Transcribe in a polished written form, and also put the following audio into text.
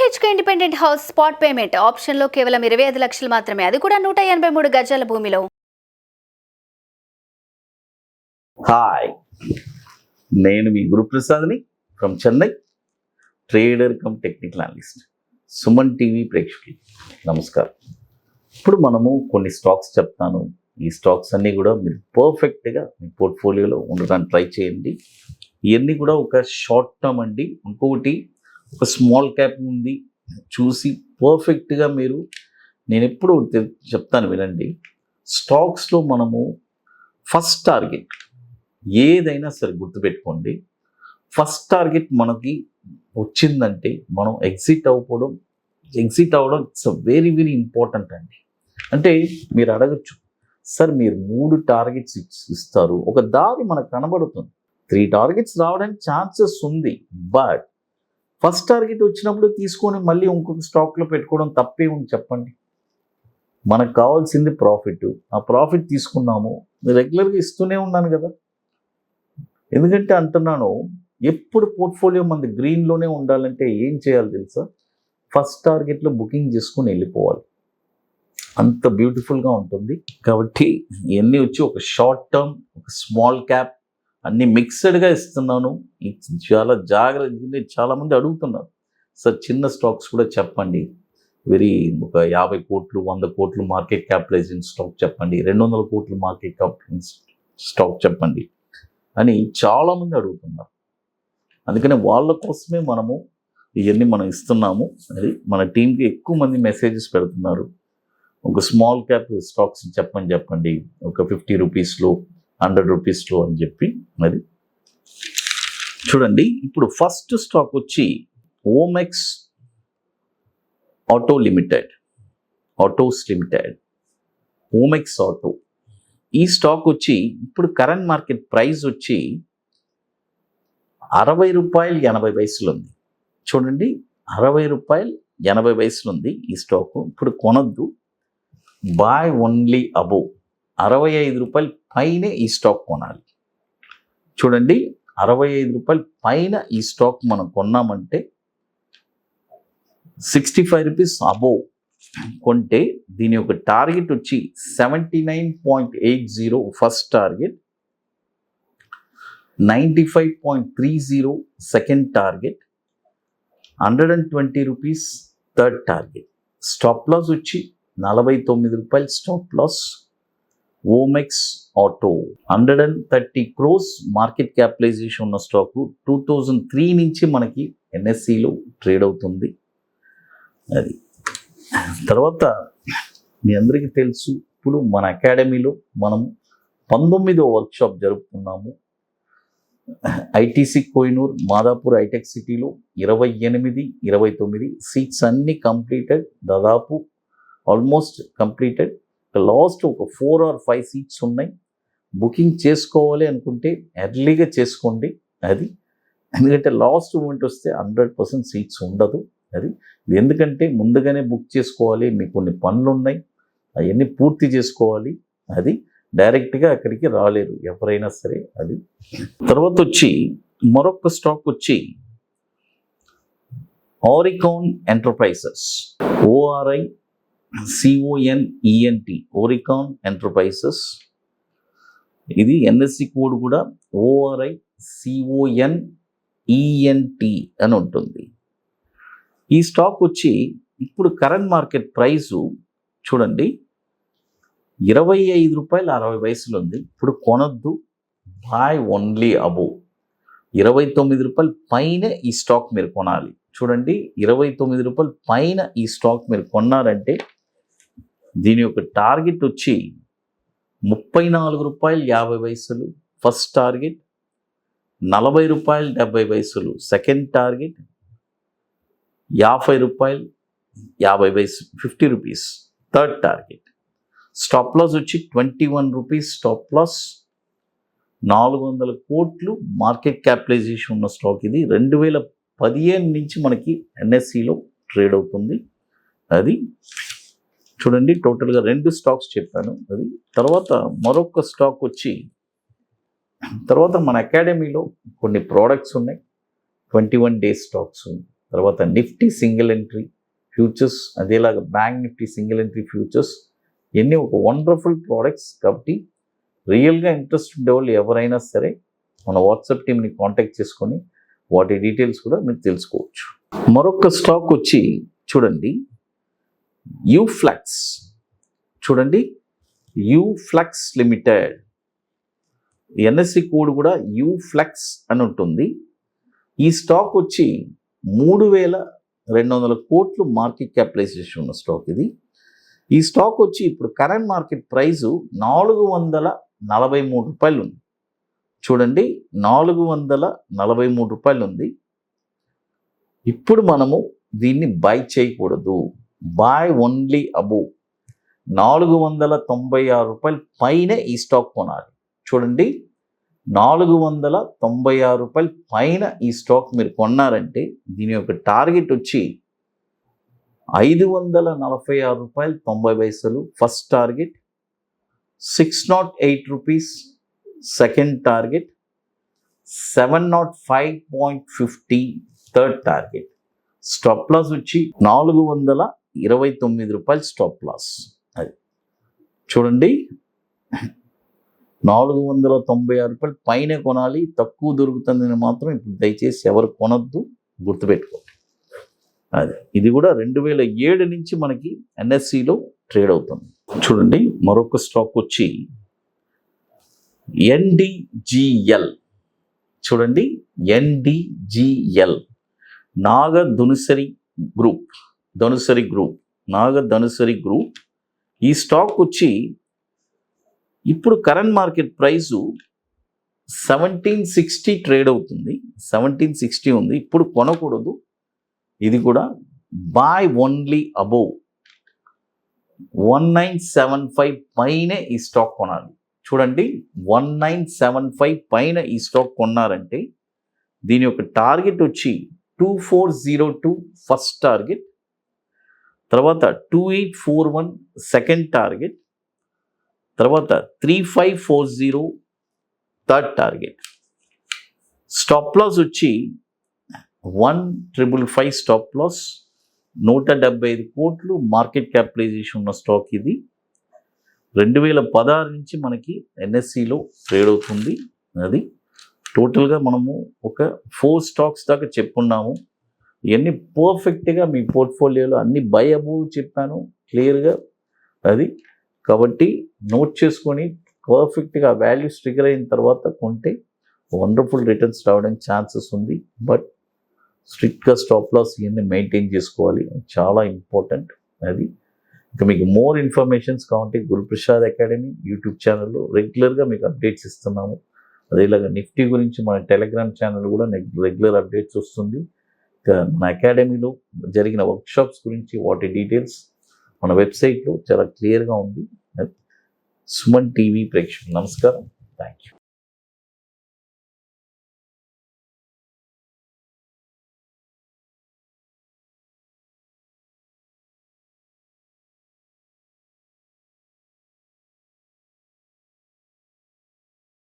BHK independent house spot payment option లో కేవలం 25 లక్షలు మాత్రమే, అది కూడా 183 గజాల భూమిలో. హాయ్, నేను మీ గురు ప్రసాద్ని from Chennai, trader cum technical analyst. Suman TV ప్రేక్షకులు నమస్కారం. ఇప్పుడు మనము కొన్ని స్టాక్స్ చెప్తాను. ఈ స్టాక్స్ అన్నీ కూడా మీరు పర్ఫెక్ట్గా మీ పోర్ట్ఫోలియోలో ఉండడానికి ట్రై చేయండి. ఇవన్నీ కూడా ఒక షార్ట్ టర్మ్ అండి. ఇంకొకటి ఒక స్మాల్ క్యాప్ ఉంది, చూసి పర్ఫెక్ట్గా మీరు, నేను ఎప్పుడు చెప్తాను వినండి. స్టాక్స్లో మనము ఫస్ట్ టార్గెట్ ఏదైనా సరే గుర్తుపెట్టుకోండి. ఫస్ట్ టార్గెట్ మనకి వచ్చిందంటే మనం ఎగ్జిట్ అవ్వడం ఇట్స్ వెరీ వెరీ ఇంపార్టెంట్ అండి. అంటే మీరు అడగచ్చు, సార్ మీరు 3 టార్గెట్స్ ఇస్తారు, ఒక దారి మనకు కనబడుతుంది, 3 టార్గెట్స్ రావడానికి ఛాన్సెస్ ఉంది, బట్ ఫస్ట్ టార్గెట్ వచ్చినప్పుడు తీసుకొని మళ్ళీ ఇంకొక స్టాక్లో పెట్టుకోవడం తప్పే ఉంది చెప్పండి. మనకు కావాల్సింది ప్రాఫిట్. ఆ ప్రాఫిట్ తీసుకున్నాము, రెగ్యులర్గా ఇస్తూనే ఉన్నాను కదా. ఎందుకంటే అంటున్నాను, ఎప్పుడు పోర్ట్ఫోలియో మనది గ్రీన్లోనే ఉండాలంటే ఏం చేయాలి తెలుసా? ఫస్ట్ టార్గెట్లో బుకింగ్ చేసుకుని వెళ్ళిపోవాలి, అంత బ్యూటిఫుల్గా ఉంటుంది. కాబట్టి ఇవన్నీ వచ్చి ఒక షార్ట్ టర్మ్, ఒక స్మాల్ క్యాప్ అన్నీ మిక్స్డ్గా ఇస్తున్నాను. చాలా జాగ్రత్త. చాలామంది అడుగుతున్నారు, సార్ చిన్న స్టాక్స్ కూడా చెప్పండి, వెరీ ఒక 50 కోట్లు 100 కోట్లు మార్కెట్ క్యాపిటలైజేషన్ స్టాక్ చెప్పండి, 200 కోట్లు మార్కెట్ క్యాపిటలైజేషన్ స్టాక్ చెప్పండి అని చాలామంది అడుగుతున్నారు. అందుకనే వాళ్ళ కోసమే మనము ఇవన్నీ మనం ఇస్తున్నాము. అది మన టీంకి ఎక్కువ మంది మెసేజెస్ పెడుతున్నారు, ఒక స్మాల్ క్యాప్ స్టాక్స్ చెప్పండి, ఒక 50 రూపీస్లో 100 రూపీస్లో అని చెప్పి. మరి చూడండి, ఇప్పుడు ఫస్ట్ స్టాక్ వచ్చి Omax autos limited. Omax auto, ఈ స్టాక్ వచ్చి ఇప్పుడు కరెంట్ మార్కెట్ ప్రైస్ వచ్చి ₹60.80 ఉంది. చూడండి, ₹60.80 ఉంది ఈ స్టాక్. ఇప్పుడు కొనద్దు, బాయ్ ఓన్లీ అబోవ్ ₹65 పైనే ఈ స్టాక్ కొనాలి. చూడండి, ₹65 పైన ఈ స్టాక్ మనం కొన్నామంటే 65 రూపీస్ అబోవ్ కొంటే దీని యొక్క టార్గెట్ వచ్చి 79.80 first target, 95.30 second target, 120 rupees third target. Stop loss వచ్చి ₹49 stop loss. Omax auto 130 crores market capitalization ఉన్న స్టాకు. 2003 నుంచి మనకి ఎన్ఎస్సిలో ట్రేడ్ అవుతుంది. అది తర్వాత మీ అందరికీ తెలుసు, ఇప్పుడు మన అకాడమీలో మనం 19వ వర్క్షాప్ జరుపుతున్నాము. ఐటీసీ కోహినూర్, మాదాపూర్ హైటెక్ సిటీలో 28, 29 సీట్స్ అన్నీ కంప్లీటెడ్, దాదాపు ఆల్మోస్ట్ కంప్లీటెడ్. లాస్ట్ ఒక 4 or 5 సీట్స్ ఉన్నాయి. బుకింగ్ చేసుకోవాలి అనుకుంటే ఎర్లీగా చేసుకోండి. అది ఎందుకంటే లాస్ట్ మూమెంట్ వస్తే 100% సీట్స్ ఉండదు. అది ఎందుకంటే ముందుగానే బుక్ చేసుకోవాలి, మీకు కొన్ని పనులు ఉన్నాయి, అవన్నీ పూర్తి చేసుకోవాలి. అది డైరెక్ట్గా అక్కడికి రాలేరు ఎవరైనా సరే. అది తర్వాత వచ్చి మరొక స్టాక్ వచ్చి ఆరికాన్ ఎంటర్ప్రైజెస్, ORICONENT, ఓరికాన్ ఎంటర్ప్రైజెస్. ఇది ఎన్ఎస్సి కోడ్ కూడా ORICONENT అని ఉంటుంది. ఈ స్టాక్ వచ్చి ఇప్పుడు కరెంట్ మార్కెట్ ప్రైసు చూడండి ₹25.60 ఉంది. ఇప్పుడు కొనద్దు, బాయ్ ఓన్లీ అబోవ్ ₹29 పైనే ఈ స్టాక్ మీరు కొనాలి. చూడండి, ₹29 పైన ఈ స్టాక్ మీరు కొన్నారంటే దీని యొక్క టార్గెట్ వచ్చి ₹34.50 first target, ₹40.70 second target, ₹50.50 50 rupees third target. Stop loss వచ్చి ₹21 స్టాప్ లాస్. 400 కోట్లు మార్కెట్ క్యాపిటలైజేషన్ ఉన్న స్టాక్ ఇది. 2015 నుంచి మనకి ఎన్ఎస్సిలో ట్రేడ్ అవుతుంది. అది చూడండి, టోటల్గా 2 స్టాక్స్ చెప్పాను. అది తర్వాత మరొక స్టాక్ వచ్చి, తర్వాత మన అకాడమీలో కొన్ని ప్రోడక్ట్స్ ఉన్నాయి, 21 days స్టాక్స్. తర్వాత నిఫ్టీ సింగిల్ ఎంట్రీ ఫ్యూచర్స్, అదేలాగా bank Nifty single entry futures, ఇవన్నీ ఒక వండర్ఫుల్ ప్రోడక్ట్స్. కాబట్టి రియల్గా ఇంట్రెస్ట్ ఉండేవాళ్ళు ఎవరైనా సరే మన వాట్సాప్ టీమ్ని కాంటాక్ట్ చేసుకొని వాటి డీటెయిల్స్ కూడా మీరు తెలుసుకోవచ్చు. మరొక స్టాక్ వచ్చి చూడండి, యూఫ్లెక్స్. చూడండి, యూఫ్లెక్స్ లిమిటెడ్, ఎన్ఎస్సి కోడ్ కూడా యూఫ్లెక్స్ అని ఉంటుంది. ఈ స్టాక్ వచ్చి 3,200 కోట్లు మార్కెట్ క్యాపిటలైజేషన్ ఉన్న స్టాక్ ఇది. ఈ స్టాక్ వచ్చి ఇప్పుడు కరెంట్ మార్కెట్ ప్రైజు 443 రూపాయలు ఉంది. చూడండి, 443 రూపాయలు ఉంది. ఇప్పుడు మనము దీన్ని బై చేయకూడదు, బై ఓన్లీ అబోవ్ 496 రూపాయలు పైనే ఈ స్టాక్ కొనాలి. చూడండి, 496 రూపాయలు పైన ఈ స్టాక్ మీరు కొన్నారంటే దీని యొక్క టార్గెట్ వచ్చి 546 రూపాయలు 90 పైసలు first target, 608 rupees second target, 705.50 third target. Stop loss వచ్చి 429 రూపాయలు స్టాప్ లాస్. అది చూడండి, 496 రూపాయలు పైన కొనాలి, తక్కువ దొరుకుతుందని మాత్రం ఇప్పుడు దయచేసి ఎవరు కొనొద్దు, గుర్తుపెట్టుకోండి. అది ఇది కూడా 2007 నుంచి మనకి ఎన్ఎస్సిలో ట్రేడ్ అవుతుంది. చూడండి, మరొక స్టాక్ వచ్చి ఎన్డిజిఎల్. చూడండి, ఎన్డిజిఎల్, నాగ ధనుసరి గ్రూప్, నాగ ధనుసరి గ్రూప్. ఈ స్టాక్ వచ్చి ఇప్పుడు కరెంట్ మార్కెట్ ప్రైసు 1760 ట్రేడ్ అవుతుంది, 1760 ఉంది. ఇప్పుడు కొనకూడదు, ఇది కూడా బై ఓన్లీ అబోవ్ 1975 పైనే ఈ స్టాక్ కొనాలి. చూడండి, 1975 పైన ఈ స్టాక్ కొన్నారంటే దీని యొక్క టార్గెట్ వచ్చి 2402 ఫస్ట్ టార్గెట్, తర్వాత 2841 సెకండ్ టార్గెట్, తర్వాత 3540 థర్డ్ టార్గెట్. స్టాప్ లాస్ వచ్చి 1555 స్టాప్ లాస్, 175 కోట్లు మార్కెట్ క్యాపిటలైజేషన్ ఉన్న స్టాక్ ఇది. 2016 నుంచి మనకి ఎన్ఎస్సిలో ట్రేడ్ అవుతుంది. అది టోటల్గా మనము ఒక 4 స్టాక్స్ దాకా చెప్పున్నాము. ఇవన్నీ పర్ఫెక్ట్గా మీ పోర్ట్ఫోలియోలో అన్ని బై అబోవ్ చెప్పాను క్లియర్గా. అది కాబట్టి నోట్ చేసుకొని పర్ఫెక్ట్గా వాల్యూస్ ట్రిగర్ అయిన తర్వాత కొంటే వండర్ఫుల్ రిటర్న్స్ రావడానికి ఛాన్సెస్ ఉంది. బట్ స్ట్రిక్ట్గా స్టాప్ లాస్ ఇవన్నీ మెయింటైన్ చేసుకోవాలి, చాలా ఇంపార్టెంట్. అది ఇంకా మీకు మోర్ ఇన్ఫర్మేషన్స్ కావాలంటే గురుప్రసాద్ అకాడమీ యూట్యూబ్ ఛానల్లో రెగ్యులర్గా మీకు అప్డేట్స్ ఇస్తున్నాము. అదేలాగా నిఫ్టీ గురించి మన టెలిగ్రామ్ ఛానల్ కూడా రెగ్యులర్ అప్డేట్స్ వస్తుంది. మన అకాడమీలో జరిగిన వర్క్షాప్స్ గురించి వాటి డీటెయిల్స్ మన వెబ్సైట్లో చాలా క్లియర్గా ఉంది. సుమన్ టీవీ ప్రేక్షకులు నమస్కారం, థ్యాంక్ యూ.